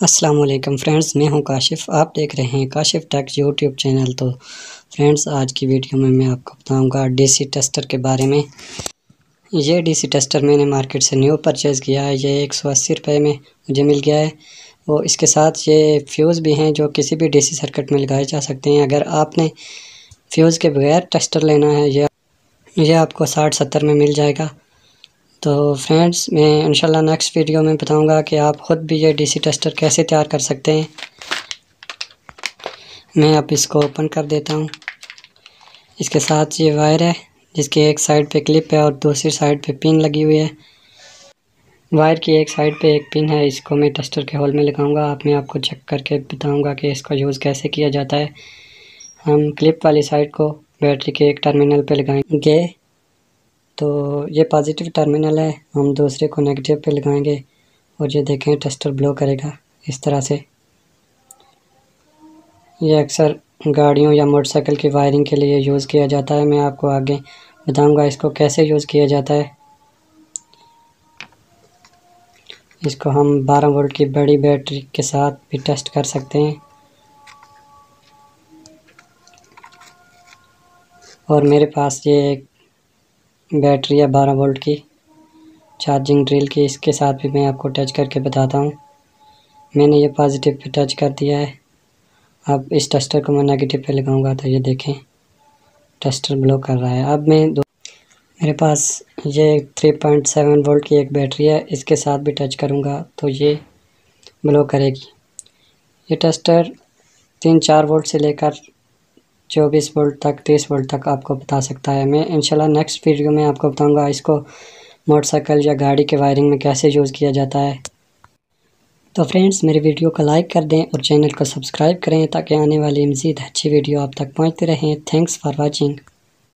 अस्सलाम वालेकुम फ्रेंड्स, मैं हूं काशिफ़। आप देख रहे हैं काशिफ़ टेक यूट्यूब चैनल। तो फ्रेंड्स, आज की वीडियो में मैं आपको बताऊंगा डीसी टेस्टर के बारे में। ये डीसी टेस्टर मैंने मार्केट से न्यू परचेज़ किया है। ये 180 रुपये में मुझे मिल गया है। और इसके साथ ये फ्यूज़ भी हैं जो किसी भी डीसी सर्किट में लगाए जा सकते हैं। अगर आपने फ्यूज़ के बगैर टेस्टर लेना है, ये आपको 60-70 में मिल जाएगा। तो फ्रेंड्स, मैं इंशाल्लाह नेक्स्ट वीडियो में बताऊंगा कि आप ख़ुद भी ये डीसी टेस्टर कैसे तैयार कर सकते हैं। मैं अब इसको ओपन कर देता हूं। इसके साथ ये वायर है जिसकी एक साइड पे क्लिप है और दूसरी साइड पे पिन लगी हुई है। वायर की एक साइड पे एक पिन है, इसको मैं टेस्टर के होल में लगाऊंगा। मैं आपको चेक करके बताऊंगा कि इसका यूज़ कैसे किया जाता है। हम क्लिप वाली साइड को बैटरी के एक टर्मिनल पे लगाएंगे। तो ये पॉजिटिव टर्मिनल है, हम दूसरे को नेगेटिव पे लगाएंगे और ये देखें टेस्टर ब्लो करेगा इस तरह से। ये अक्सर गाड़ियों या मोटरसाइकिल की वायरिंग के लिए यूज़ किया जाता है। मैं आपको आगे बताऊंगा इसको कैसे यूज़ किया जाता है। इसको हम 12 वोल्ट की बड़ी बैटरी के साथ भी टेस्ट कर सकते हैं। और मेरे पास ये एक बैटरी है 12 वोल्ट की चार्जिंग ड्रिल की, इसके साथ भी मैं आपको टच करके बताता हूँ। मैंने ये पॉजिटिव पे टच कर दिया है। अब इस टेस्टर को मैं नेगेटिव पे लगाऊंगा तो ये देखें टेस्टर ब्लो कर रहा है। अब मेरे पास ये 3.7 वोल्ट की एक बैटरी है, इसके साथ भी टच करूंगा तो ये ब्लो करेगी। ये टेस्टर 3-4 वोल्ट से लेकर 24 वोल्ट तक 30 वोल्ट तक आपको बता सकता है। मैं इंशाल्लाह नेक्स्ट वीडियो में आपको बताऊंगा इसको मोटरसाइकिल या गाड़ी के वायरिंग में कैसे यूज़ किया जाता है। तो फ्रेंड्स, मेरी वीडियो को लाइक कर दें और चैनल को सब्सक्राइब करें ताकि आने वाली मज़ीद अच्छी वीडियो आप तक पहुंचती रहें। Thanks for watching.